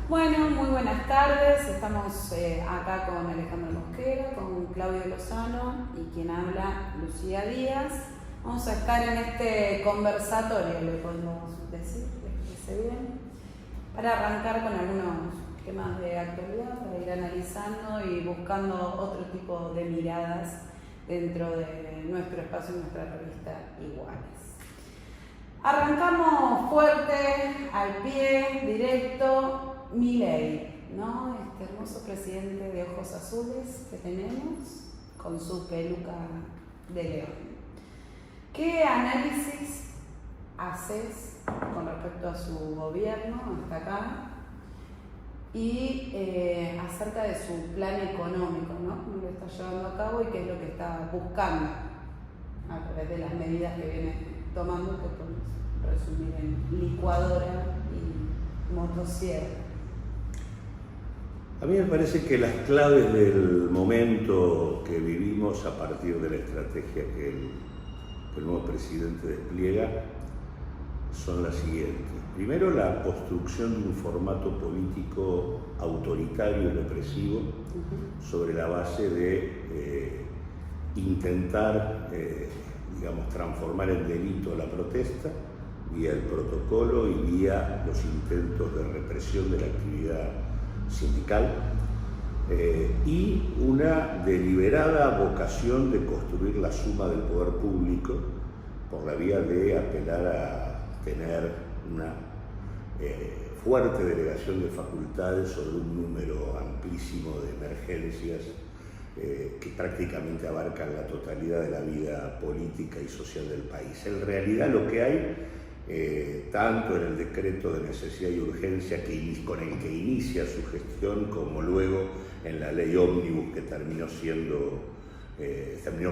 Bueno, muy buenas tardes. Estamos acá con Alejandro Mosquera, con Claudio Lozano y quien habla, Lucía Díaz. Vamos a estar en este conversatorio, le podemos decir, ¿les parece bien? Para arrancar con algunos temas de actualidad, para ir analizando y buscando otro tipo de miradas dentro de nuestro espacio y nuestra revista Iguales. Arrancamos fuerte, al pie, directo. Milei, ¿no? Este hermoso presidente de ojos azules que tenemos con su peluca de león. ¿Qué análisis haces con respecto a su gobierno hasta acá y acerca de su plan económico, ¿no? Cómo lo está llevando a cabo y qué es lo que está buscando a través de las medidas que viene tomando, que podemos resumir en licuadora y motosierra? A mí me parece que las claves del momento que vivimos a partir de la estrategia que el nuevo presidente despliega son las siguientes. Primero, la construcción de un formato político autoritario y represivo sobre la base de intentar, transformar en delito la protesta vía el protocolo y vía los intentos de represión de la actividad sindical y una deliberada vocación de construir la suma del poder público por la vía de apelar a tener una fuerte delegación de facultades sobre un número amplísimo de emergencias que prácticamente abarcan la totalidad de la vida política y social del país. En realidad lo que hay tanto en el decreto de necesidad y urgencia con el que inicia su gestión, como luego en la ley ómnibus que terminó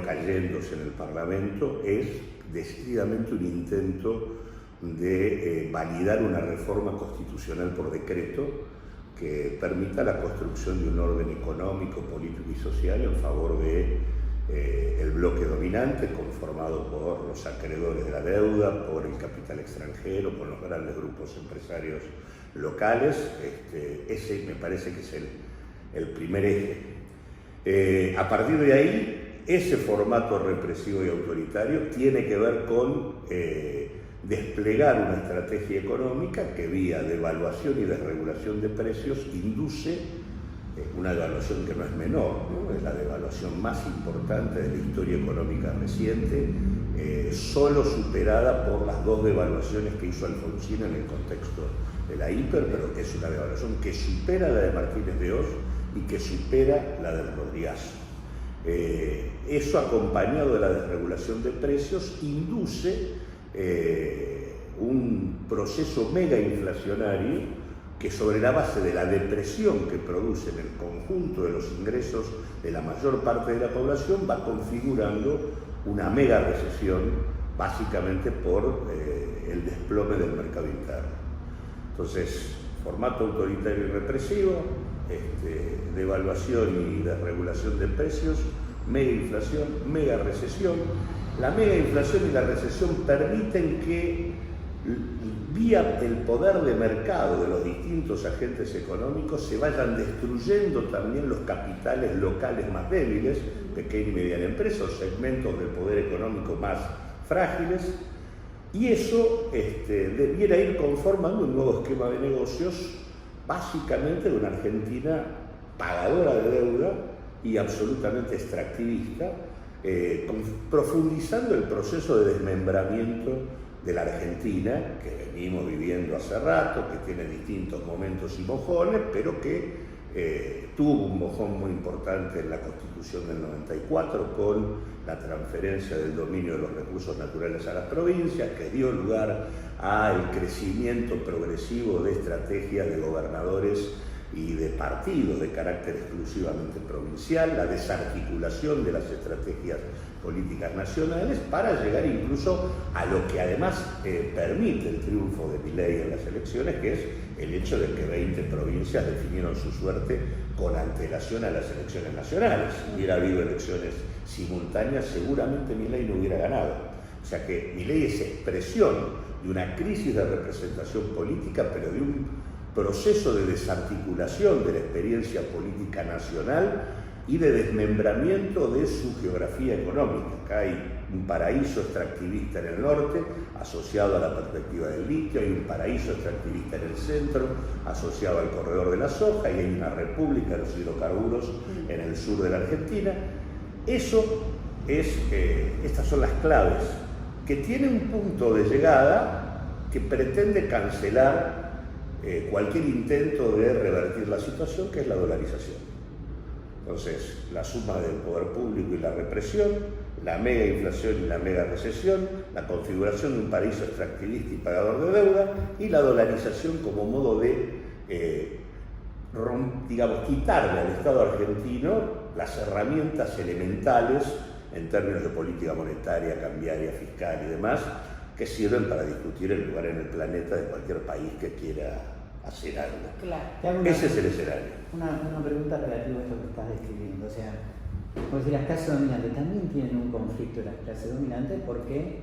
cayéndose en el Parlamento, es decididamente un intento de validar una reforma constitucional por decreto que permita la construcción de un orden económico, político y social en favor de el bloque dominante, conformado por los acreedores de la deuda, por el capital extranjero, por los grandes grupos empresarios locales. Ese me parece que es el primer eje. A partir de ahí, ese formato represivo y autoritario tiene que ver con desplegar una estrategia económica que vía devaluación y desregulación de precios induce una devaluación que no es menor, ¿no? Es la devaluación más importante de la historia económica reciente, solo superada por las dos devaluaciones que hizo Alfonsín en el contexto de la hiper, pero que es una devaluación que supera la de Martínez de Oz y que supera la del Rodrigazo. Eso, acompañado de la desregulación de precios, induce un proceso mega inflacionario que, sobre la base de la depresión que produce en el conjunto de los ingresos de la mayor parte de la población, va configurando una mega recesión, básicamente por el desplome del mercado interno. Entonces, formato autoritario y represivo, devaluación y desregulación de precios, mega inflación, mega recesión. La mega inflación y la recesión permiten que, vía el poder de mercado de los distintos agentes económicos, se vayan destruyendo también los capitales locales más débiles, pequeña y mediana empresa, segmentos del poder económico más frágiles, y eso debiera ir conformando un nuevo esquema de negocios, básicamente de una Argentina pagadora de deuda y absolutamente extractivista, profundizando el proceso de desmembramiento de la Argentina, que venimos viviendo hace rato, que tiene distintos momentos y mojones, pero que tuvo un mojón muy importante en la Constitución del 94 con la transferencia del dominio de los recursos naturales a las provincias, que dio lugar al crecimiento progresivo de estrategias de gobernadores y de partidos de carácter exclusivamente provincial, la desarticulación de las estrategias políticas nacionales, para llegar incluso a lo que además permite el triunfo de Milei en las elecciones, que es el hecho de que 20 provincias definieron su suerte con antelación a las elecciones nacionales. Si hubiera habido elecciones simultáneas, seguramente Milei no hubiera ganado. O sea que Milei es expresión de una crisis de representación política, pero de un proceso de desarticulación de la experiencia política nacional y de desmembramiento de su geografía económica. Acá hay un paraíso extractivista en el norte, asociado a la perspectiva del litio, hay un paraíso extractivista en el centro, asociado al corredor de la soja, y hay una república de los hidrocarburos en el sur de la Argentina. Estas son las claves, que tiene un punto de llegada que pretende cancelar cualquier intento de revertir la situación, que es la dolarización. Entonces, la suma del poder público y la represión, la mega inflación y la mega recesión, la configuración de un paraíso extractivista y pagador de deuda, y la dolarización como modo de, quitarle al Estado argentino las herramientas elementales en términos de política monetaria, cambiaria, fiscal y demás, que sirven para discutir el lugar en el planeta de cualquier país que quiera hacer algo. Claro. Ese es el escenario. Una pregunta relativa a esto que estás describiendo. O sea, como si las clases dominantes también tienen un conflicto de las clases dominantes, porque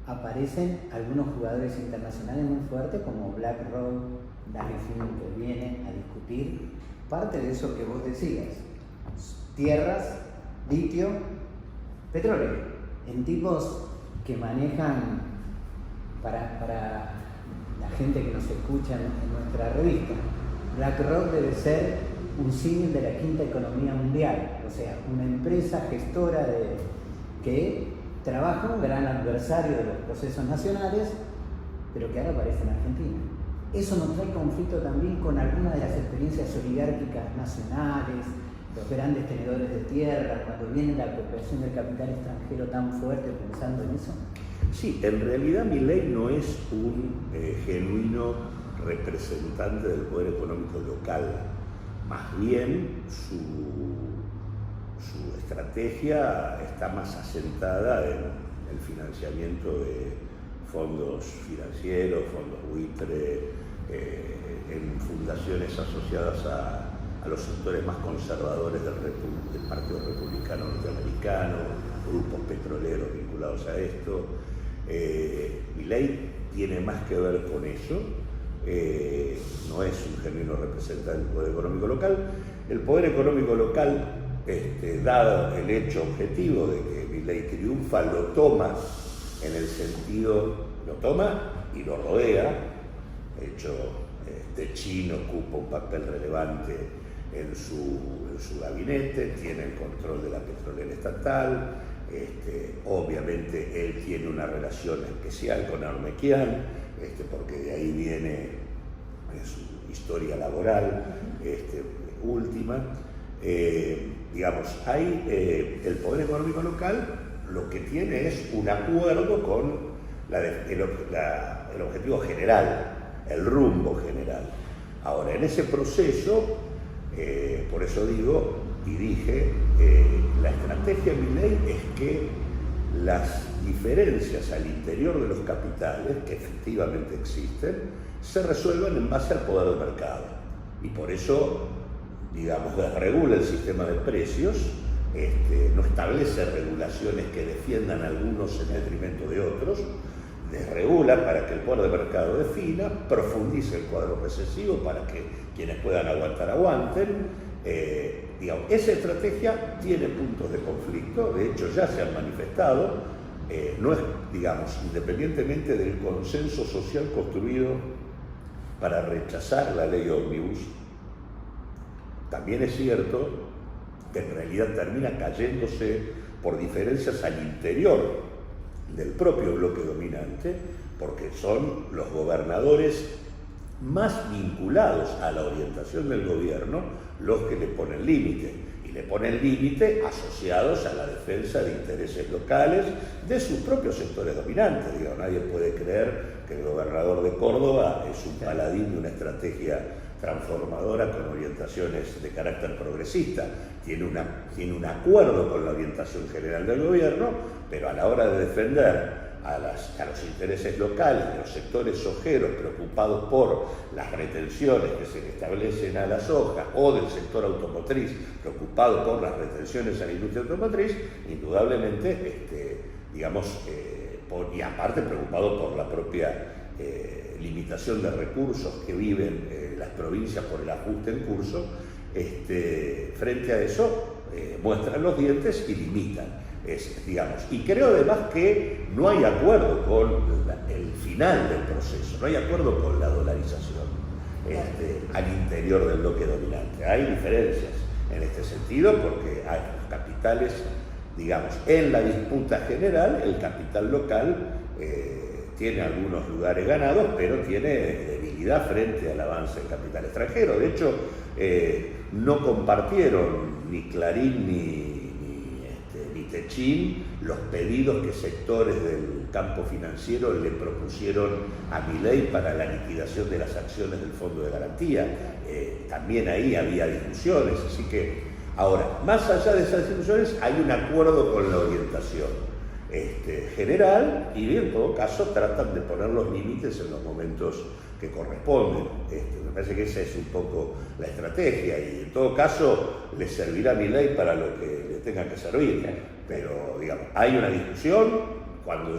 aparecen algunos jugadores internacionales muy fuertes como BlackRock, Daniel Finn, que vienen a discutir parte de eso que vos decías: tierras, litio, petróleo, en tipos que manejan para la gente que nos escucha en nuestra revista. BlackRock debe ser un símil de la quinta economía mundial, o sea, una empresa gestora que trabaja un gran adversario de los procesos nacionales, pero que ahora aparece en Argentina. Eso nos trae conflicto también con algunas de las experiencias oligárquicas nacionales, los grandes tenedores de tierra, cuando viene la apropiación del capital extranjero tan fuerte, pensando en eso. Sí, en realidad Milei no es un genuino representante del poder económico local. Más bien su estrategia está más asentada en el financiamiento de fondos financieros, fondos buitre, en fundaciones asociadas a los sectores más conservadores del Partido Republicano Norteamericano, grupos petroleros vinculados a esto. Milei tiene más que ver con eso. No es un genuino representante del poder económico local. El poder económico local, dado el hecho objetivo de que Milei triunfa, lo toma en el sentido, lo toma y lo rodea. De hecho, Techin ocupa un papel relevante en su gabinete, tiene el control de la petrolera estatal. Obviamente él tiene una relación especial con Armequian, porque de ahí viene su historia laboral última. El poder económico local lo que tiene es un acuerdo con el objetivo general, el rumbo general. Ahora, en ese proceso, por eso digo y dije, la estrategia de Milei es que las diferencias al interior de los capitales, que efectivamente existen, se resuelvan en base al poder del mercado. Y por eso, desregula el sistema de precios, no establece regulaciones que defiendan a algunos en detrimento de otros, desregula para que el poder de mercado defina, profundice el cuadro recesivo para que quienes puedan aguantar, aguanten. Esa estrategia tiene puntos de conflicto, de hecho ya se han manifestado, no es, independientemente del consenso social construido para rechazar la ley Omnibus, también es cierto que en realidad termina cayéndose por diferencias al interior del propio bloque dominante, porque son los gobernadores más vinculados a la orientación del gobierno los que le ponen límite, y le ponen límite asociados a la defensa de intereses locales de sus propios sectores dominantes. Nadie puede creer que el gobernador de Córdoba es un paladín de una estrategia transformadora con orientaciones de carácter progresista. Tiene un acuerdo con la orientación general del gobierno, pero a la hora de defender a los intereses locales de los sectores sojeros preocupados por las retenciones que se le establecen a la soja, o del sector automotriz preocupado por las retenciones a la industria automotriz, indudablemente, y aparte preocupado por la propia limitación de recursos que viven las provincias por el ajuste en curso, frente a eso muestran los dientes y limitan, digamos. Y creo además que no hay acuerdo con el final del proceso, no hay acuerdo con la dolarización al interior del bloque dominante. Hay diferencias en este sentido porque hay los capitales, digamos, en la disputa general, el capital local tiene algunos lugares ganados, pero tiene debilidad frente al avance del capital extranjero. De hecho, no compartieron ni Clarín ni Techín los pedidos que sectores del campo financiero le propusieron a Milei para la liquidación de las acciones del Fondo de Garantía. También ahí había discusiones, así que ahora, más allá de esas discusiones, hay un acuerdo con la orientación general y en todo caso tratan de poner los límites en los momentos que corresponden. Me parece que esa es un poco la estrategia y en todo caso le servirá a Milei para lo que le tenga que servir. Pero, digamos, hay una discusión. Cuando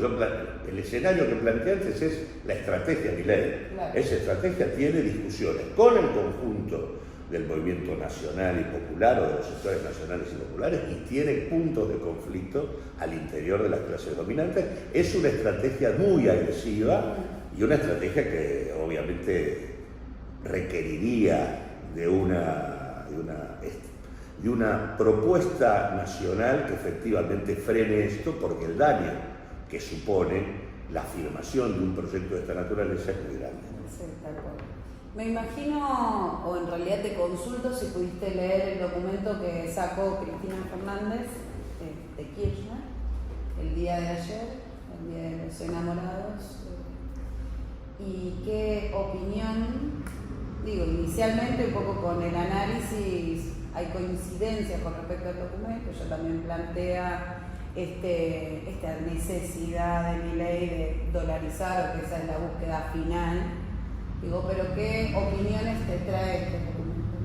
el escenario que planteé antes es la estrategia Milei. Claro. Esa estrategia tiene discusiones con el conjunto del movimiento nacional y popular o de los sectores nacionales y populares y tiene puntos de conflicto al interior de las clases dominantes. Es una estrategia muy agresiva y una estrategia que obviamente requeriría de una propuesta nacional que efectivamente frene esto, porque el daño que supone la afirmación de un proyecto de esta naturaleza es muy grande. Sí, tal cual. Me imagino, o en realidad te consulto si pudiste leer el documento que sacó Cristina Fernández de Kirchner el día de ayer, el día de los enamorados, y qué opinión, digo, inicialmente un poco con el análisis, hay coincidencias con respecto al documento, ella también plantea esta necesidad de Milei de dolarizar, que esa es la búsqueda final. Digo, pero ¿qué opiniones te trae este documento?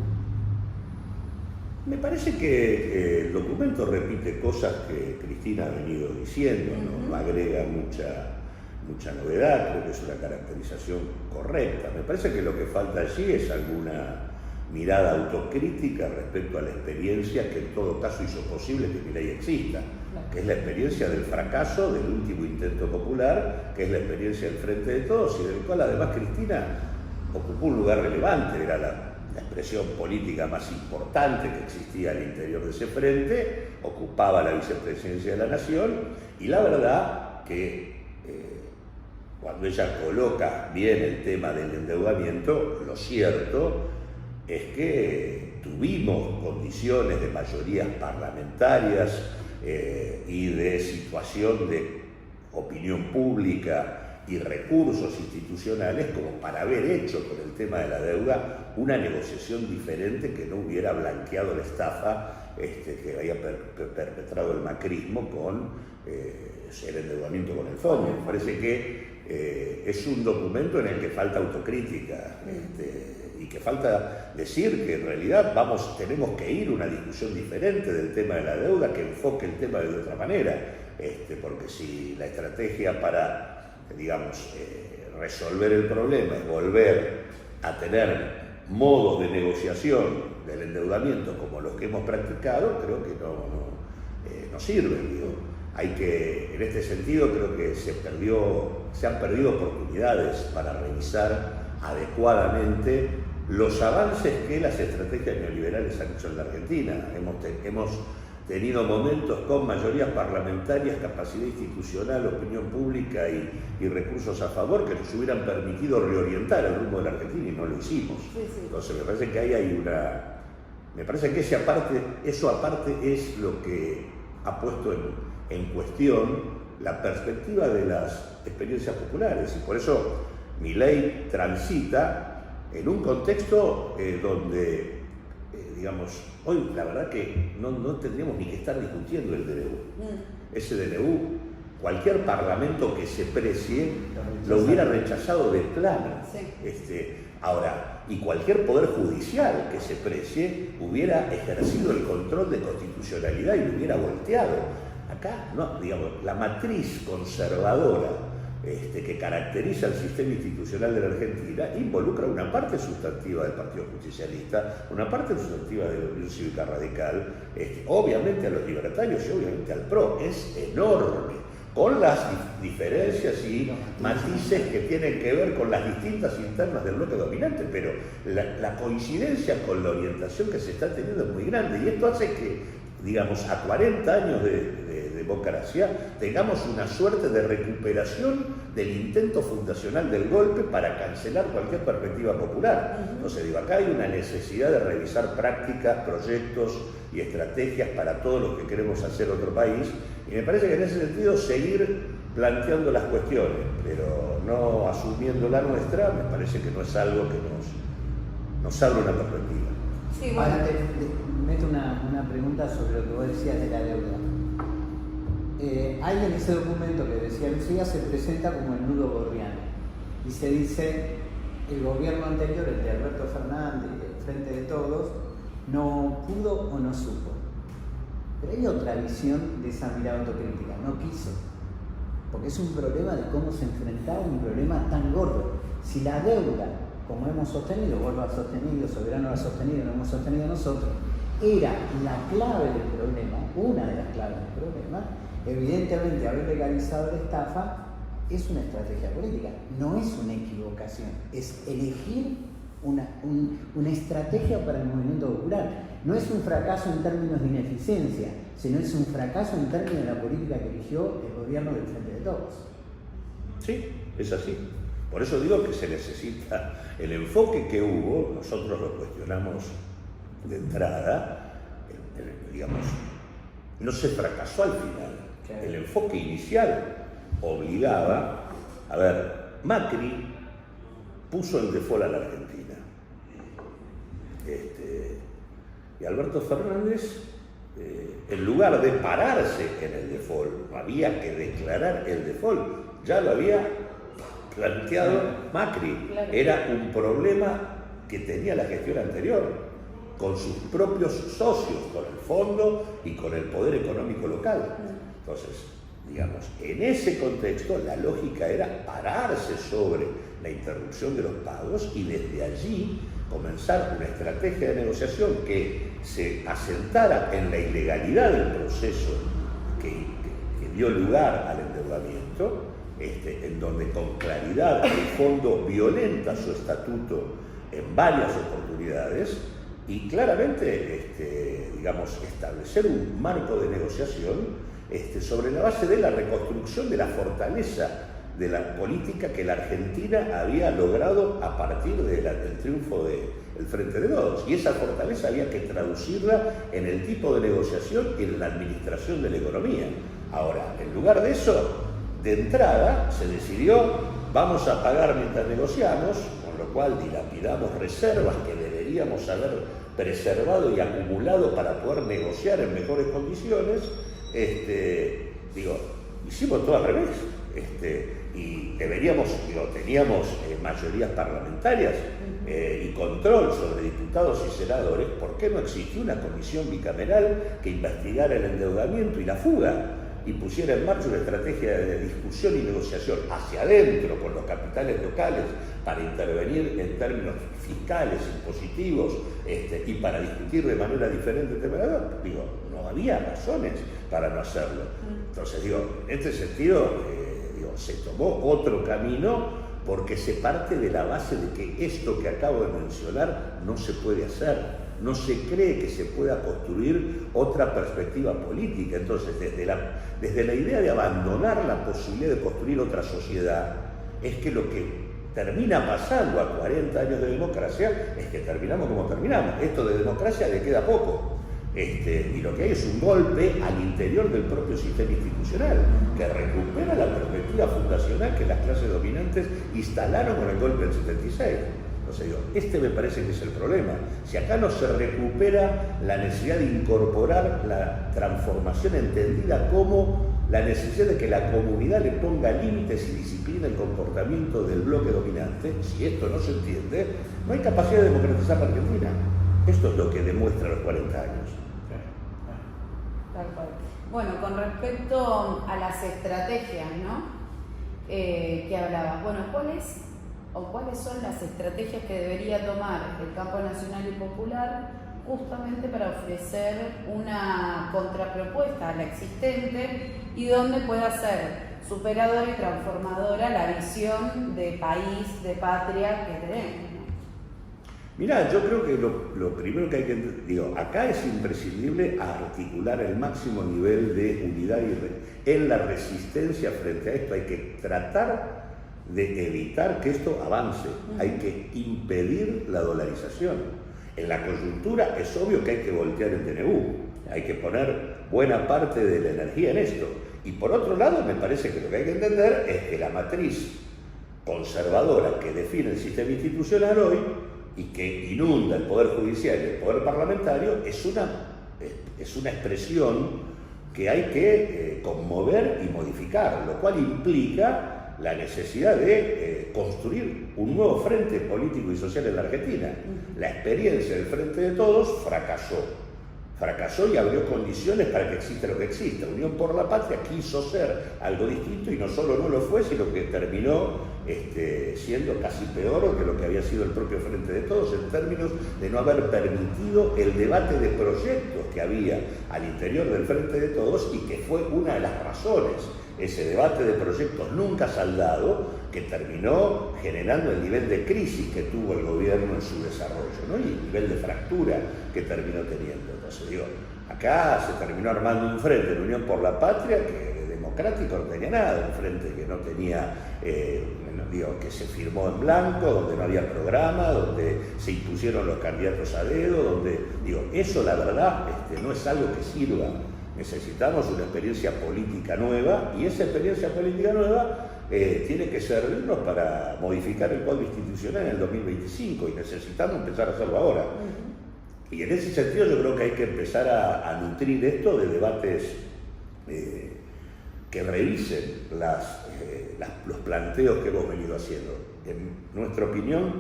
Me parece que el documento repite cosas que Cristina ha venido diciendo, no agrega mucha novedad, creo que es una caracterización correcta. Me parece que lo que falta allí es alguna mirada autocrítica respecto a la experiencia que en todo caso hizo posible que Milei exista, que es la experiencia del fracaso del último intento popular, que es la experiencia del Frente de Todos y del cual además Cristina ocupó un lugar relevante, era la expresión política más importante que existía al interior de ese frente, ocupaba la vicepresidencia de la Nación y la verdad que cuando ella coloca bien el tema del endeudamiento, lo cierto es que tuvimos condiciones de mayorías parlamentarias y de situación de opinión pública y recursos institucionales como para haber hecho con el tema de la deuda una negociación diferente que no hubiera blanqueado la estafa que había perpetrado el macrismo con el endeudamiento con el fondo. Me parece que es un documento en el que falta autocrítica y que falta decir que en realidad tenemos que ir a una discusión diferente del tema de la deuda que enfoque el tema de otra manera, porque si la estrategia para, digamos, resolver el problema es volver a tener modos de negociación del endeudamiento como los que hemos practicado, creo que no sirven. En este sentido creo que se han perdido oportunidades para revisar adecuadamente los avances que las estrategias neoliberales han hecho en la Argentina. Hemos tenido momentos con mayorías parlamentarias, capacidad institucional, opinión pública y recursos a favor que nos hubieran permitido reorientar el rumbo de la Argentina y no lo hicimos. Sí. Entonces me parece que ahí hay me parece que eso aparte es lo que ha puesto en cuestión la perspectiva de las experiencias populares y por eso Milei transita en un contexto donde, digamos, hoy la verdad que no tendríamos ni que estar discutiendo el DNU. Ese DNU, cualquier parlamento que se precie lo hubiera rechazado de plano. Sí. Ahora, y cualquier poder judicial que se precie hubiera ejercido el control de constitucionalidad y lo hubiera volteado. Acá, no, digamos, la matriz conservadora que caracteriza el sistema institucional de la Argentina, involucra una parte sustantiva del Partido Justicialista, una parte sustantiva de la Unión Cívica Radical, obviamente a los libertarios y obviamente al PRO. Es enorme, con las diferencias y matices que tienen que ver con las distintas internas del bloque dominante, pero la coincidencia con la orientación que se está teniendo es muy grande, y esto hace que, digamos, a 40 años de democracia, tengamos una suerte de recuperación del intento fundacional del golpe para cancelar cualquier perspectiva popular. Entonces, digo, acá hay una necesidad de revisar prácticas, proyectos y estrategias para todos los que queremos hacer otro país, y me parece que en ese sentido seguir planteando las cuestiones, pero no asumiendo la nuestra, me parece que no es algo que nos abre una perspectiva. Sí, bueno. Ahora te meto una pregunta sobre lo que vos decías de la deuda. Hay en ese documento que decía Lucía, se presenta como el nudo gordiano y se dice el gobierno anterior, el de Alberto Fernández, el Frente de Todos, no pudo o no supo. Pero hay otra visión de esa mirada autocrítica, no quiso, porque es un problema de cómo se enfrentaba un problema tan gordo. Si la deuda, como hemos sostenido, vos lo has sostenido, Soberano lo ha sostenido, lo hemos sostenido nosotros, era la clave del problema, una de las claves del problema, evidentemente haber legalizado la estafa es una estrategia política, no es una equivocación, es elegir una estrategia para el movimiento popular. No es un fracaso en términos de ineficiencia, sino es un fracaso en términos de la política que eligió el gobierno del Frente de Todos. Sí, es así. Por eso digo que se necesita el enfoque que hubo, nosotros lo cuestionamos de entrada, digamos, no se fracasó al final. Claro. El enfoque inicial obligaba, a ver, Macri puso en default a la Argentina. Y Alberto Fernández, en lugar de pararse en el default, había que declarar el default. Ya lo había planteado Macri. Claro. Era un problema que tenía la gestión anterior, con sus propios socios, con el fondo y con el poder económico local. Entonces, digamos, en ese contexto la lógica era pararse sobre la interrupción de los pagos y desde allí comenzar una estrategia de negociación que se asentara en la ilegalidad del proceso que dio lugar al endeudamiento, en donde con claridad el fondo violenta su estatuto en varias oportunidades, y claramente, digamos, establecer un marco de negociación sobre la base de la reconstrucción de la fortaleza de la política que la Argentina había logrado a partir del triunfo del Frente de Todos. Y esa fortaleza había que traducirla en el tipo de negociación y en la administración de la economía. Ahora, en lugar de eso, de entrada se decidió, vamos a pagar mientras negociamos, con lo cual dilapidamos reservas que deberíamos haber preservado y acumulado para poder negociar en mejores condiciones. Hicimos todo al revés. Y teníamos mayorías parlamentarias y control sobre diputados y senadores. ¿Por qué no existió una comisión bicameral que investigara el endeudamiento y la fuga y pusiera en marcha una estrategia de discusión y negociación hacia adentro con los capitales locales para intervenir en términos fiscales, impositivos, y para discutir de manera diferente el tema de la deuda? No había razones para no hacerlo. Entonces, en este sentido, se tomó otro camino porque se parte de la base de que esto que acabo de mencionar no se puede hacer, no se cree que se pueda construir otra perspectiva política. Entonces, desde la idea de abandonar la posibilidad de construir otra sociedad, es que lo que termina pasando a 40 años de democracia es que terminamos como terminamos. Esto de democracia le queda poco. Y lo que hay es un golpe al interior del propio sistema institucional que recupera la perspectiva fundacional que las clases dominantes instalaron con el golpe del 76. Entonces me parece que es el problema. Si acá no se recupera la necesidad de incorporar la transformación entendida como la necesidad de que la comunidad le ponga límites y disciplina el comportamiento del bloque dominante, si esto no se entiende, no hay capacidad de democratizar la Argentina. Esto es lo que demuestra los 40 años. Tal cual. Bueno, con respecto a las estrategias, ¿no? que hablabas. Bueno, ¿cuáles son las estrategias que debería tomar el campo nacional y popular justamente para ofrecer una contrapropuesta a la existente y donde pueda ser superadora y transformadora la visión de país, de patria que tenemos? Mirá, yo creo que lo primero que hay que entender, acá es imprescindible articular el máximo nivel de unidad en la resistencia frente a esto. Hay que tratar de evitar que esto avance, hay que impedir la dolarización. En la coyuntura es obvio que hay que voltear el DNU, hay que poner buena parte de la energía en esto. Y por otro lado, me parece que lo que hay que entender es que la matriz conservadora que define el sistema institucional hoy y que inunda el Poder Judicial y el Poder Parlamentario es una expresión que hay que conmover y modificar, lo cual implica la necesidad de construir un nuevo frente político y social en la Argentina. La experiencia del Frente de Todos fracasó y abrió condiciones para que exista lo que existe. Unión por la Patria quiso ser algo distinto y no solo no lo fue, sino que terminó siendo casi peor que lo que había sido el propio Frente de Todos en términos de no haber permitido el debate de proyectos que había al interior del Frente de Todos y que fue una de las razones, ese debate de proyectos nunca saldado, que terminó generando el nivel de crisis que tuvo el gobierno en su desarrollo, ¿no? Y el nivel de fractura que terminó teniendo. Entonces digo, acá se terminó armando un frente de Unión por la Patria que democrático no tenía nada, un frente que no tenía, que se firmó en blanco, donde no había programa, donde se impusieron los candidatos a dedo, donde, eso la verdad no es algo que sirva. Necesitamos una experiencia política nueva y esa experiencia política nueva tiene que servirnos para modificar el cuadro institucional en el 2025 y necesitamos empezar a hacerlo ahora. Y en ese sentido yo creo que hay que empezar a nutrir esto de debates que revisen los planteos que hemos venido haciendo. En nuestra opinión,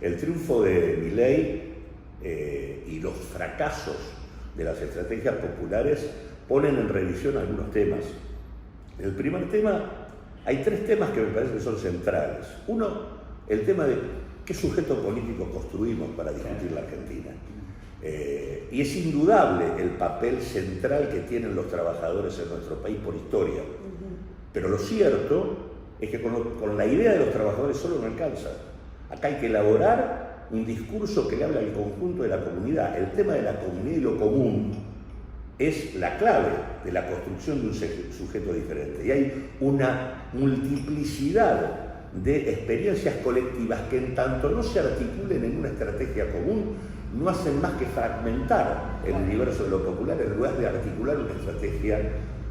el triunfo de Milei y los fracasos de las estrategias populares ponen en revisión algunos temas. El primer tema, hay tres temas que me parece que son centrales. Uno, el tema de qué sujeto político construimos para discutir la Argentina. Y es indudable el papel central que tienen los trabajadores en nuestro país por historia. Pero lo cierto es que con la idea de los trabajadores solo no alcanza. Acá hay que elaborar un discurso que le habla al conjunto de la comunidad. El tema de la comunidad y lo común es la clave de la construcción de un sujeto diferente. Y hay una multiplicidad de experiencias colectivas que en tanto no se articulen en una estrategia común, no hacen más que fragmentar el universo de lo popular en lugar de articular una estrategia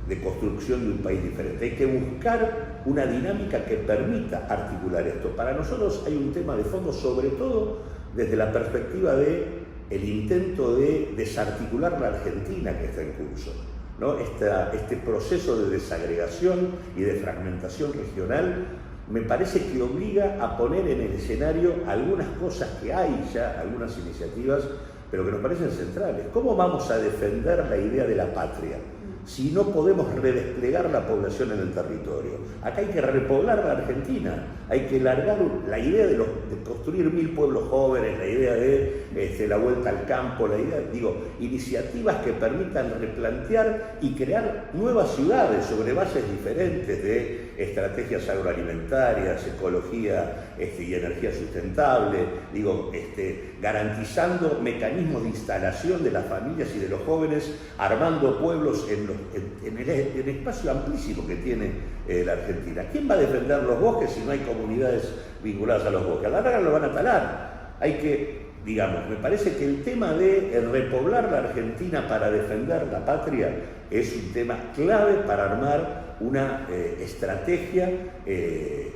de construcción de un país diferente. Hay que buscar una dinámica que permita articular esto. Para nosotros hay un tema de fondo, sobre todo desde la perspectiva de el intento de desarticular la Argentina que está en curso, ¿no? Este proceso de desagregación y de fragmentación regional me parece que obliga a poner en el escenario algunas cosas que hay ya, algunas iniciativas, pero que nos parecen centrales. ¿Cómo vamos a defender la idea de la patria si no podemos redesplegar la población en el territorio? Acá hay que repoblar la Argentina, hay que largar la idea de construir 1000 pueblos jóvenes, la idea de la vuelta al campo, la idea, iniciativas que permitan replantear y crear nuevas ciudades sobre bases diferentes de estrategias agroalimentarias, ecología y energía sustentable, garantizando mecanismos de instalación de las familias y de los jóvenes, armando pueblos en el espacio amplísimo que tiene la Argentina. ¿Quién va a defender los bosques si no hay comunidades vinculadas a los bosques? A la larga lo van a talar. Hay que, me parece que el tema de repoblar la Argentina para defender la patria es un tema clave para armar una estrategia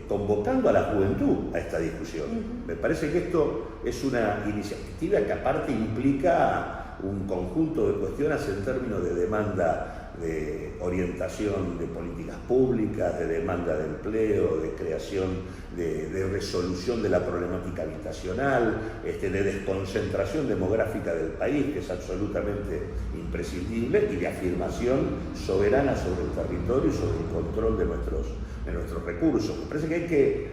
convocando a la juventud a esta discusión. Me parece que esto es una iniciativa que aparte implica un conjunto de cuestiones en términos de demanda de orientación de políticas públicas, de demanda de empleo, de creación, de resolución de la problemática habitacional, de desconcentración demográfica del país, que es absolutamente imprescindible, y de afirmación soberana sobre el territorio y sobre el control de nuestros recursos. Me parece que hay que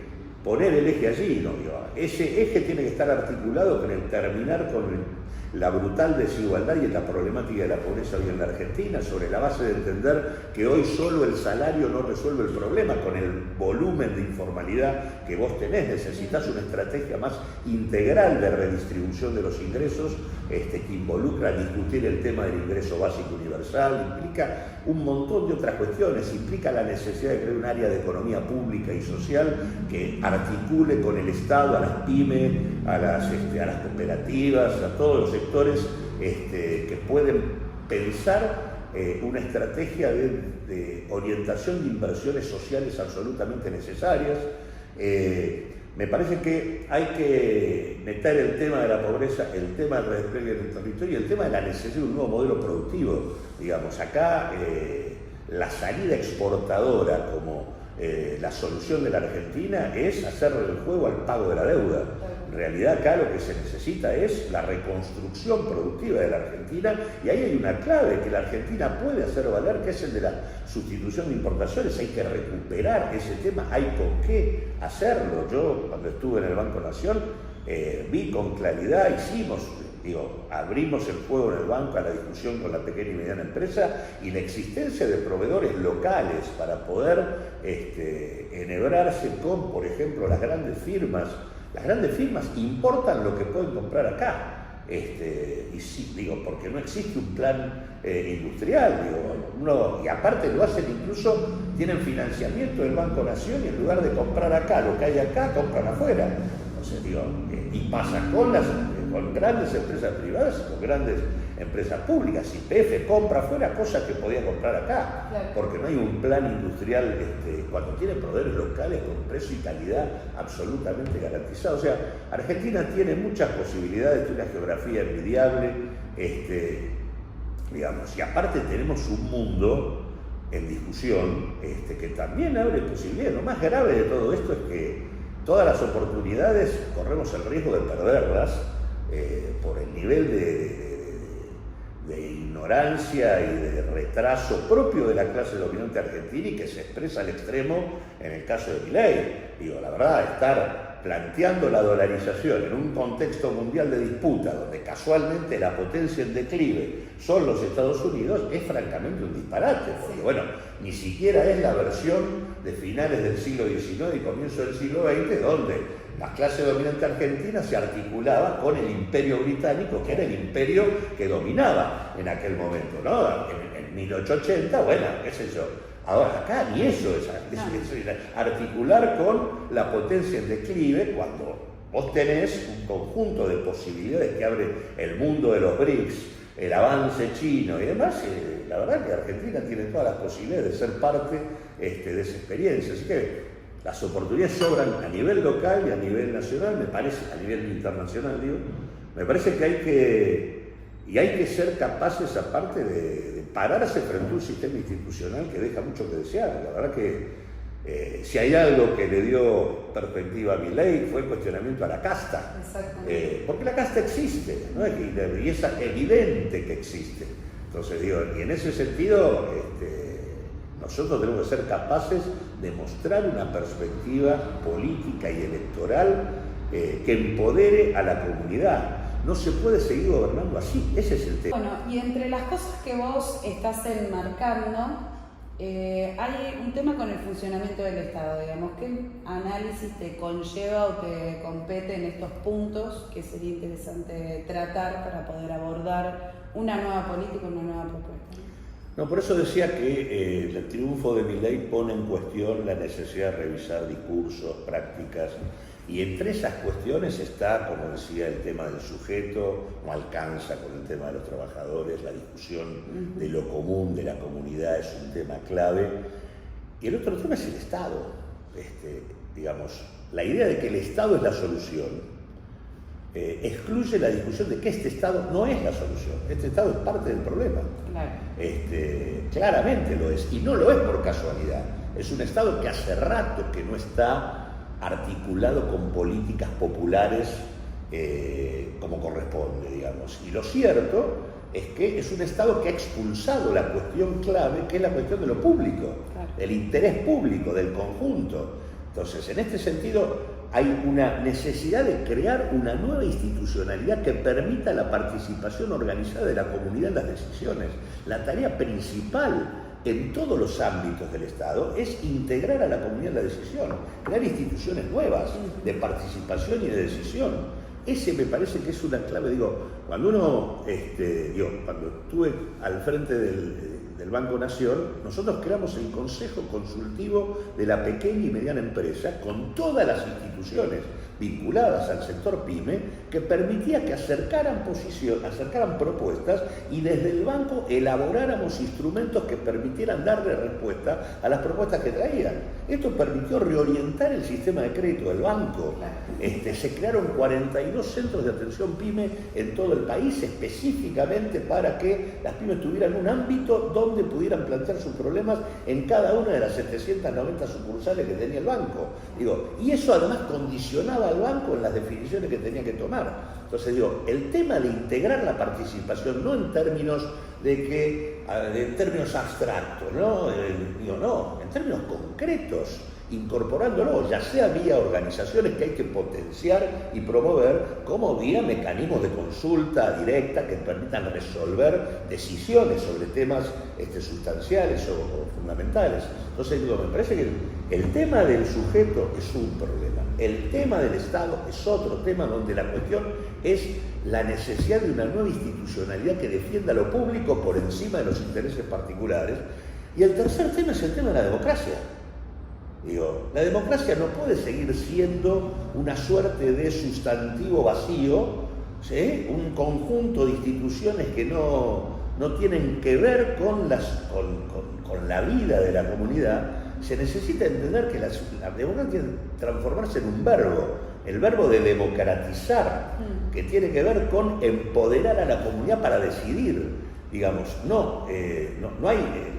poner el eje allí, ¿no? Ese eje tiene que estar articulado con el terminar con la brutal desigualdad y la problemática de la pobreza hoy en la Argentina, sobre la base de entender que hoy solo el salario no resuelve el problema. Con el volumen de informalidad que vos tenés, necesitas una estrategia más integral de redistribución de los ingresos, que involucra discutir el tema del ingreso básico universal, implica un montón de otras cuestiones, implica la necesidad de crear un área de economía pública y social que articule con el Estado, a las pymes, a las cooperativas, a todos los sectores que pueden pensar una estrategia de orientación de inversiones sociales absolutamente necesarias. Me parece que hay que meter el tema de la pobreza, el tema del redespliegue del territorio y el tema de la necesidad de un nuevo modelo productivo. Digamos, acá la salida exportadora como la solución de la Argentina es hacerle el juego al pago de la deuda. En realidad acá lo que se necesita es la reconstrucción productiva de la Argentina, y ahí hay una clave que la Argentina puede hacer valer, que es el de la sustitución de importaciones. Hay que recuperar ese tema, hay con qué hacerlo. Yo cuando estuve en el Banco Nación vi con claridad, abrimos el juego en el banco a la discusión con la pequeña y mediana empresa, y la existencia de proveedores locales para poder enhebrarse con, por ejemplo, las grandes firmas. Las grandes firmas importan lo que pueden comprar acá, y sí, porque no existe un plan industrial, y aparte lo hacen, incluso tienen financiamiento del Banco Nación, y en lugar de comprar acá lo que hay acá, compran afuera. Entonces, y pasa con grandes empresas privadas y con grandes empresas públicas. YPF compra afuera cosas que podía comprar acá, claro, porque no hay un plan industrial cuando tiene proveedores locales con precio y calidad absolutamente garantizados. O sea, Argentina tiene muchas posibilidades, tiene una geografía envidiable, y aparte tenemos un mundo en discusión que también abre posibilidades. Lo más grave de todo esto es que todas las oportunidades corremos el riesgo de perderlas por el nivel de ignorancia y de retraso propio de la clase dominante argentina, y que se expresa al extremo en el caso de Milei. La verdad, estar planteando la dolarización en un contexto mundial de disputa, donde casualmente la potencia en declive son los Estados Unidos, es francamente un disparate, porque ni siquiera es la versión de finales del siglo XIX y comienzo del siglo XX, donde la clase dominante argentina se articulaba con el imperio británico, que era el imperio que dominaba en aquel momento, ¿no? En 1880, qué sé yo. Ahora acá ni eso es articular con la potencia en declive, cuando vos tenés un conjunto de posibilidades que abre el mundo de los BRICS, el avance chino y demás. La verdad que Argentina tiene todas las posibilidades de ser parte de esa experiencia. Así que las oportunidades sobran a nivel local y a nivel nacional, me parece, a nivel internacional, me parece que hay que ser capaces, aparte de pararse frente a un sistema institucional que deja mucho que desear. La verdad que si hay algo que le dio perspectiva a Milei fue el cuestionamiento a la casta. Porque la casta existe, ¿no? Y es evidente que existe. Entonces, y en ese sentido, nosotros tenemos que ser capaces de mostrar una perspectiva política y electoral que empodere a la comunidad. No se puede seguir gobernando así, ese es el tema. Bueno, y entre las cosas que vos estás enmarcando, hay un tema con el funcionamiento del Estado, digamos. ¿Qué análisis te conlleva o te compete en estos puntos que sería interesante tratar para poder abordar una nueva política, una nueva propuesta? No, por eso decía que el triunfo de Milei pone en cuestión la necesidad de revisar discursos, prácticas, y entre esas cuestiones está, como decía, el tema del sujeto, no alcanza con el tema de los trabajadores, la discusión de lo común, de la comunidad es un tema clave, y el otro tema es el Estado. La idea de que el Estado es la solución excluye la discusión de que este Estado no es la solución. Este Estado es parte del problema. Claro. Claramente lo es, y no lo es por casualidad. Es un Estado que hace rato que no está articulado con políticas populares como corresponde, digamos. Y lo cierto es que es un Estado que ha expulsado la cuestión clave, que es la cuestión de lo público, Claro. del interés público, del conjunto. Entonces, en este sentido, hay una necesidad de crear una nueva institucionalidad que permita la participación organizada de la comunidad en las decisiones. La tarea principal en todos los ámbitos del Estado es integrar a la comunidad en la decisión, crear instituciones nuevas de participación y de decisión. Ese me parece que es una clave. Cuando cuando estuve al frente del Banco Nación, nosotros creamos el Consejo Consultivo de la Pequeña y Mediana Empresa con todas las instituciones vinculadas al sector PYME, que permitía que acercaran propuestas y desde el banco elaboráramos instrumentos que permitieran darle respuesta a las propuestas que traían. Esto permitió reorientar el sistema de crédito del banco. Se crearon 42 centros de atención PYME en todo el país, específicamente para que las pymes tuvieran un ámbito donde pudieran plantear sus problemas en cada una de las 790 sucursales que tenía el banco. Y eso además condicionaba al banco en las definiciones que tenía que tomar. Entonces el tema de integrar la participación, no en términos en términos abstractos, ¿no? En términos concretos, incorporándolo, ya sea vía organizaciones que hay que potenciar y promover, como vía mecanismos de consulta directa que permitan resolver decisiones sobre temas sustanciales o fundamentales. Entonces, me parece que el tema del sujeto es un problema, el tema del Estado es otro tema, donde la cuestión es la necesidad de una nueva institucionalidad que defienda lo público por encima de los intereses particulares. Y el tercer tema es el tema de la democracia. La democracia no puede seguir siendo una suerte de sustantivo vacío, ¿sí? Un conjunto de instituciones que no tienen que ver con la vida de la comunidad. Se necesita entender que la democracia tiene que transformarse en un verbo, el verbo de democratizar, que tiene que ver con empoderar a la comunidad para decidir. La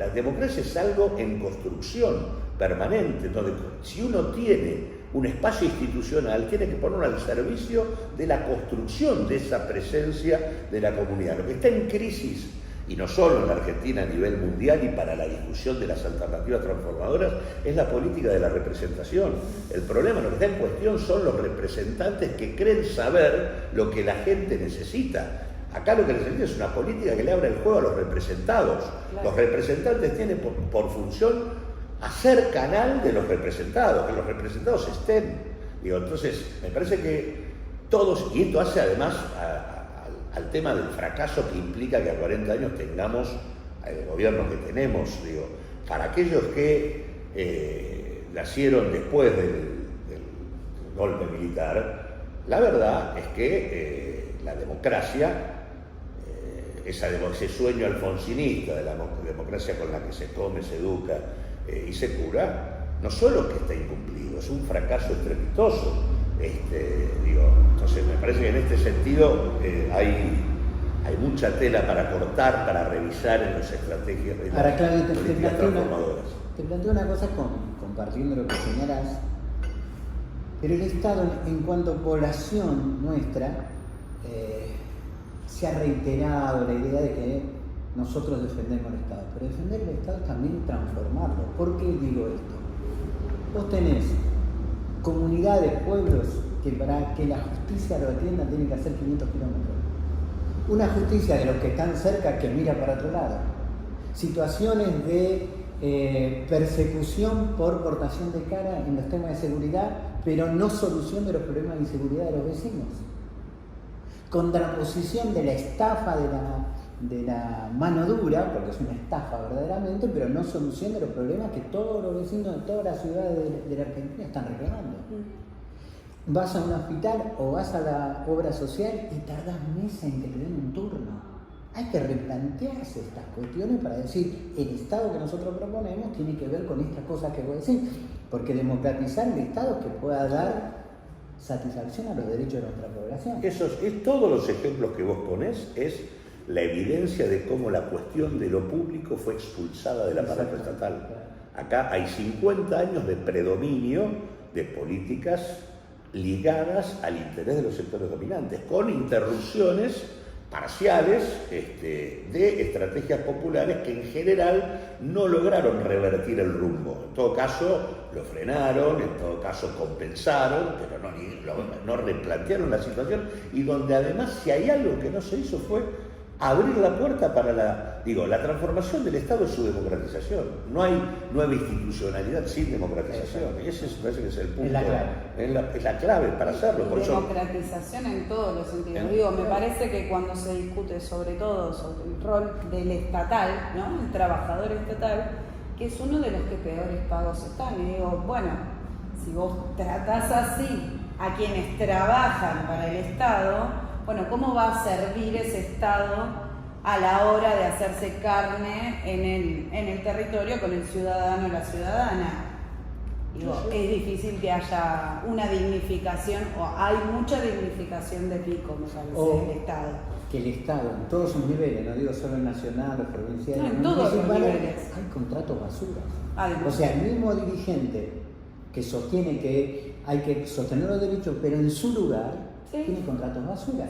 democracia es algo en construcción permanente. Entonces, si uno tiene un espacio institucional, tiene que ponerlo al servicio de la construcción de esa presencia de la comunidad. Lo que está en crisis, y no solo en la Argentina, a nivel mundial y para la discusión de las alternativas transformadoras, es la política de la representación. El problema, lo que está en cuestión, son los representantes que creen saber lo que la gente necesita. Acá lo que necesita es una política que le abra el juego a los representados. Claro. Los representantes tienen por función hacer canal de los representados, que los representados estén. Entonces, me parece que todos, y esto hace además al tema del fracaso que implica que a 40 años tengamos el gobierno que tenemos. Para aquellos que nacieron después del golpe militar, la verdad es que la democracia, ese sueño alfonsinista de la democracia con la que se come, se educa y se cura, no solo que está incumplido, es un fracaso estrepitoso. Entonces me parece que en este sentido hay mucha tela para cortar, para revisar en las estrategias de las políticas transformadoras. Te planteo una cosa compartiendo lo que señalas, pero el Estado, en cuanto a población nuestra, se ha reiterado la idea de que nosotros defendemos el Estado, pero defender el Estado es también transformarlo. ¿Por qué digo esto? Vos tenés comunidades, pueblos, que para que la justicia lo atienda tienen que hacer 500 kilómetros. Una justicia de los que están cerca que mira para otro lado. Situaciones de persecución por portación de cara en los temas de seguridad, pero no solución de los problemas de inseguridad de los vecinos. Contraposición de la estafa de la mano dura, porque es una estafa verdaderamente, pero no solución de los problemas que todos los vecinos de todas las ciudades de la Argentina están reclamando. Vas a un hospital o vas a la obra social y tardás meses en que te den un turno. Hay que replantearse estas cuestiones para decir, el Estado que nosotros proponemos tiene que ver con estas cosas que voy a decir, porque democratizar el Estado que pueda dar satisfacción a los derechos de nuestra población. Todos los ejemplos que vos ponés es la evidencia de cómo la cuestión de lo público fue expulsada del aparato estatal. Acá hay 50 años de predominio de políticas ligadas al interés de los sectores dominantes, con interrupciones parciales de estrategias populares que en general no lograron revertir el rumbo. En todo caso, lo frenaron, en todo caso compensaron, pero no replantearon la situación, y donde además, si hay algo que no se hizo, fue abrir la puerta para la transformación del Estado es su democratización. No hay nueva institucionalidad sin democratización. Y ese parece que es el punto. Es la clave para hacerlo. Por democratización en todos los sentidos. Me parece que cuando se discute sobre todo sobre el rol del estatal, ¿no? El trabajador estatal, que es uno de los que peores pagos están. Y digo, bueno, si vos tratás así a quienes trabajan para el Estado, bueno, ¿cómo va a servir ese Estado a la hora de hacerse carne en el territorio con el ciudadano o la ciudadana? Digo, es difícil que haya una dignificación, o hay mucha dignificación de pico, me parece, del Estado. Que el Estado, en todos sus niveles, no digo solo en nacional o provincial, en todos los niveles, hay contratos basuras. O sea, el mismo dirigente que sostiene que hay que sostener los derechos, pero en su lugar, tiene contratos basura.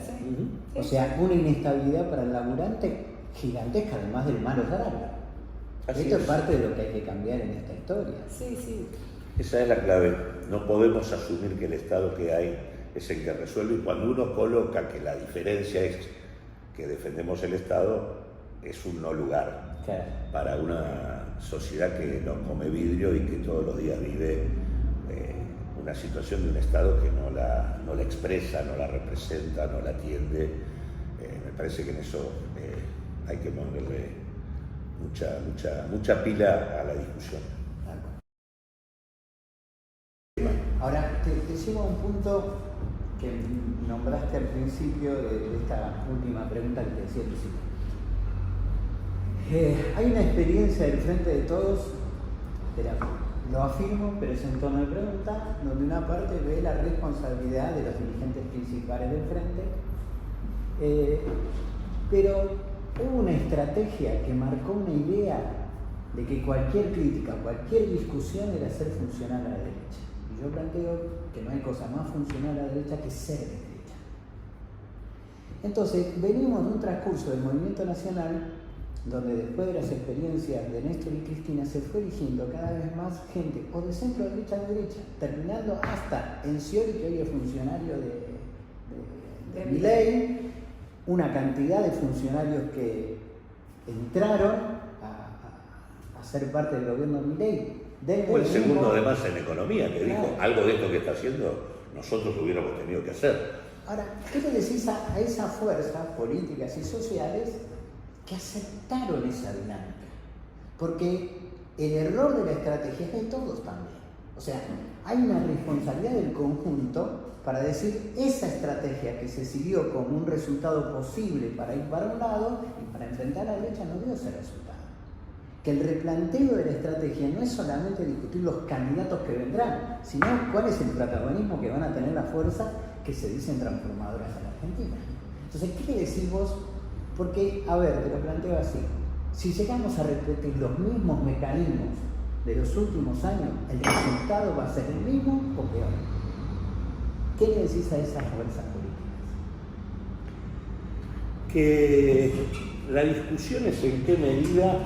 O sea, una inestabilidad para el laburante gigantesca, además del malo salario. Esto es parte de lo que hay que cambiar en esta historia. Esa es la clave. No podemos asumir que el Estado que hay es el que resuelve, y cuando uno coloca que la diferencia es que defendemos el Estado, es un no lugar para una sociedad que no come vidrio y que todos los días vive una situación de un Estado que no la expresa, no la representa, no la atiende. Me parece que en eso hay que ponerle mucha pila a la discusión. Ahora, te llevo a un punto que nombraste al principio de esta última pregunta que te decía al principio. Hay una experiencia del Frente de Todos, lo afirmo, pero es en tono de pregunta, donde una parte ve la responsabilidad de los dirigentes principales del Frente, pero hubo una estrategia que marcó una idea de que cualquier crítica, cualquier discusión era hacer funcionar a la derecha. Y yo planteo que no hay cosa más funcional a la derecha que ser de derecha. Entonces, venimos de un transcurso del movimiento nacional donde después de las experiencias de Néstor y Cristina se fue eligiendo cada vez más gente o de centro derecha a derecha, terminando hasta en Scioli, que hoy es funcionario de Milei, una cantidad de funcionarios que entraron a ser parte del gobierno de Milei. O el segundo de Massa en economía, que dijo, algo de esto que está haciendo nosotros hubiéramos tenido que hacer. Ahora, ¿qué le decís a esas fuerzas políticas y sociales que aceptaron esa dinámica? Porque el error de la estrategia es de todos también. O sea, hay una responsabilidad del conjunto para decir esa estrategia que se siguió como un resultado posible para ir para un lado y para enfrentar a la derecha no dio ese resultado. Que el replanteo de la estrategia no es solamente discutir los candidatos que vendrán, sino cuál es el protagonismo que van a tener las fuerzas que se dicen transformadoras en la Argentina. Entonces, ¿qué le decís vos? Porque, a ver, te lo planteo así. Si llegamos a repetir los mismos mecanismos de los últimos años, ¿el resultado va a ser el mismo o peor? ¿Qué le decís a esas fuerzas políticas? Que la discusión es en qué medida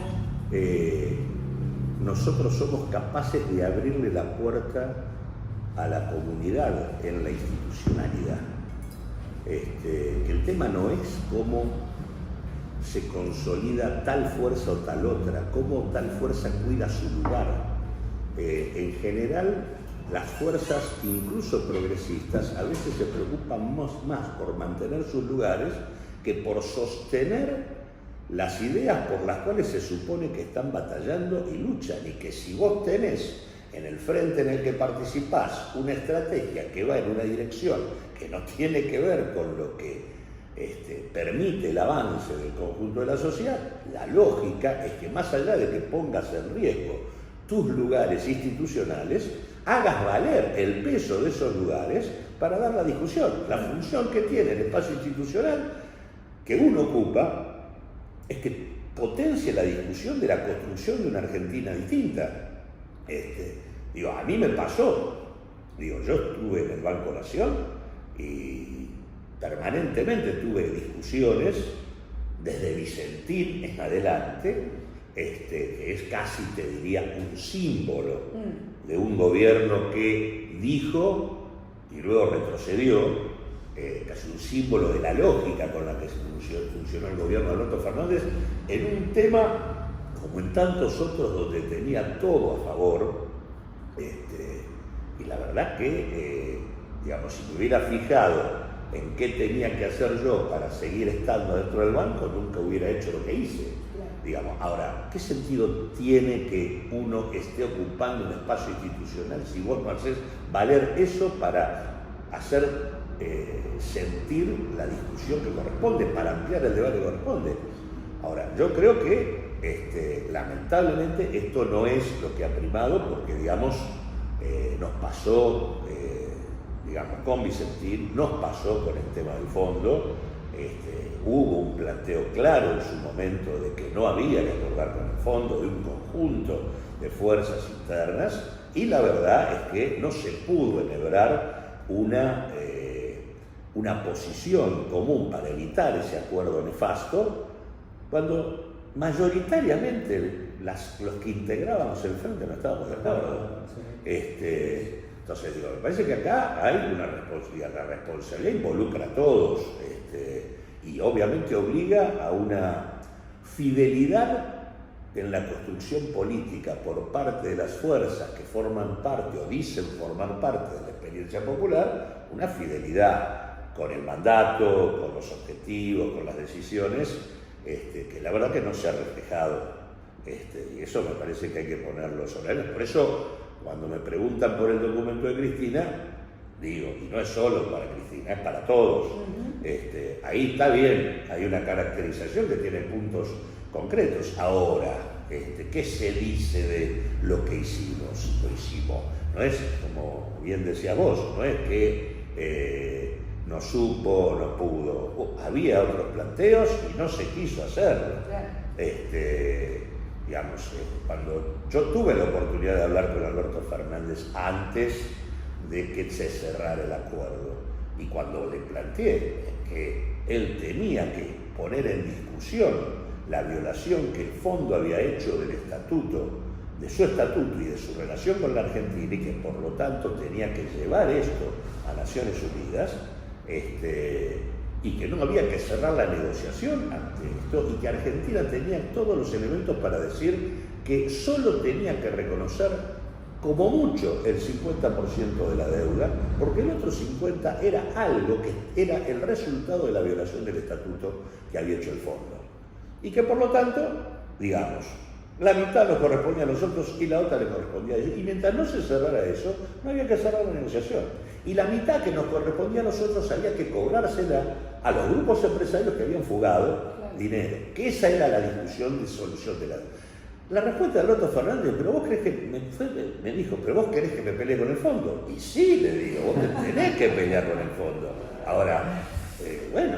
nosotros somos capaces de abrirle la puerta a la comunidad en la institucionalidad. Que el tema no es cómo se consolida tal fuerza o tal otra, cómo tal fuerza cuida su lugar. En general, las fuerzas, incluso progresistas, a veces se preocupan más por mantener sus lugares que por sostener las ideas por las cuales se supone que están batallando y luchan, y que si vos tenés en el frente en el que participás una estrategia que va en una dirección que no tiene que ver con lo que permite el avance del conjunto de la sociedad, la lógica es que más allá de que pongas en riesgo tus lugares institucionales, hagas valer el peso de esos lugares para dar la discusión. La función que tiene el espacio institucional que uno ocupa es que potencie la discusión de la construcción de una Argentina distinta. A mí me pasó, yo estuve en el Banco Nación y permanentemente tuve discusiones desde Vicentín en adelante, que es casi, te diría, un símbolo de un gobierno que dijo y luego retrocedió, casi un símbolo de la lógica con la que funcionó el gobierno de Alberto Fernández en un tema, como en tantos otros, donde tenía todo a favor, y la verdad que, si me hubiera fijado en qué tenía que hacer yo para seguir estando dentro del banco, nunca hubiera hecho lo que hice. Ahora, ¿qué sentido tiene que uno esté ocupando un espacio institucional si vos no haces valer eso para hacer sentir la discusión que corresponde, para ampliar el debate que corresponde? Ahora, yo creo que lamentablemente esto no es lo que ha primado, porque nos pasó con Vicentín, nos pasó con el tema del fondo. Hubo un planteo claro en su momento de que no había que acordar con el fondo, de un conjunto de fuerzas internas, y la verdad es que no se pudo enhebrar una posición común para evitar ese acuerdo nefasto, cuando mayoritariamente los que integrábamos el frente no estábamos de acuerdo. Entonces me parece que acá hay una responsabilidad, la responsabilidad involucra a todos, y obviamente obliga a una fidelidad en la construcción política por parte de las fuerzas que forman parte o dicen formar parte de la experiencia popular, una fidelidad con el mandato, con los objetivos, con las decisiones, que la verdad que no se ha reflejado, y eso me parece que hay que ponerlo sobre él. Por eso, cuando me preguntan por el documento de Cristina, digo, y no es solo para Cristina, es para todos. Ahí está bien, hay una caracterización que tiene puntos concretos. Ahora, ¿qué se dice de lo que hicimos? Lo hicimos. No es, como bien decías vos, no es que no supo, no pudo. Había otros planteos y no se quiso hacerlo. Cuando yo tuve la oportunidad de hablar con Alberto Fernández antes de que se cerrara el acuerdo, y cuando le planteé que él tenía que poner en discusión la violación que el fondo había hecho del estatuto, de su estatuto y de su relación con la Argentina, y que por lo tanto tenía que llevar esto a Naciones Unidas, y que no había que cerrar la negociación ante esto, y que Argentina tenía todos los elementos para decir que solo tenía que reconocer como mucho el 50% de la deuda, porque el otro 50% era algo que era el resultado de la violación del estatuto que había hecho el fondo. Y que por lo tanto, la mitad nos correspondía a nosotros y la otra le correspondía a ellos. Y mientras no se cerrara eso, no había que cerrar la negociación. Y la mitad que nos correspondía a nosotros había que cobrársela a los grupos empresarios que habían fugado dinero. Que esa era la discusión de solución de la deuda. La respuesta de Alberto Fernández, pero vos crees que me dijo, pero vos querés que me pelee con el fondo. Y sí, le digo, vos tenés que pelear con el fondo. Ahora, pero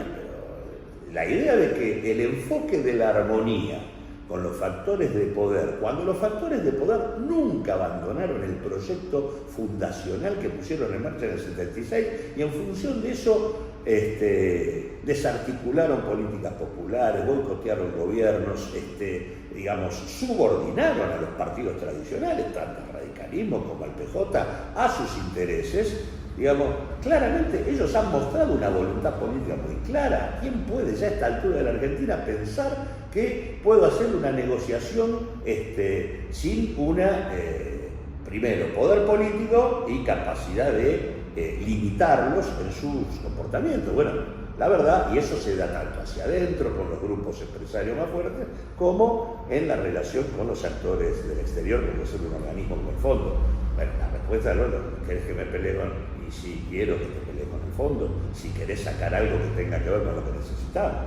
la idea de que el enfoque de la armonía con los factores de poder, cuando los factores de poder nunca abandonaron el proyecto fundacional que pusieron en marcha en el 76, y en función de eso desarticularon políticas populares, boicotearon gobiernos, subordinaron a los partidos tradicionales, tanto al radicalismo como al PJ, a sus intereses. Claramente ellos han mostrado una voluntad política muy clara. ¿Quién puede ya a esta altura de la Argentina pensar que puedo hacer una negociación sin primero, poder político y capacidad de limitarlos en sus comportamientos? Bueno, la verdad, y eso se da tanto hacia adentro con los grupos empresarios más fuertes, como en la relación con los actores del exterior, que puede ser un organismo como el fondo. Bueno, la respuesta es, ¿querés que me pelee con? Y sí, quiero que te pelee con el fondo, si querés sacar algo que tenga que ver con lo que necesitamos.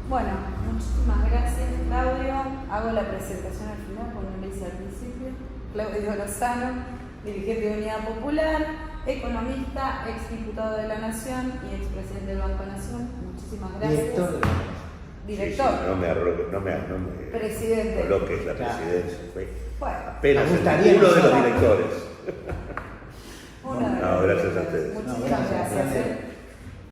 Bueno, muchísimas gracias, Claudio. Hago la presentación al final, como lo hice al principio. Claudio Lozano, dirigente de Unidad Popular. economista, exdiputado de la Nación y expresidente del Banco Nación. Muchísimas gracias. Director de la Director. Sí, no me arrogue, no me Presidente. coloques la Claro. presidencia. Fue Bueno, apenas me gustaría uno de los nosotros. directores. una de No, las gracias a directoras. ustedes. Muchísimas No, gracias. gracias.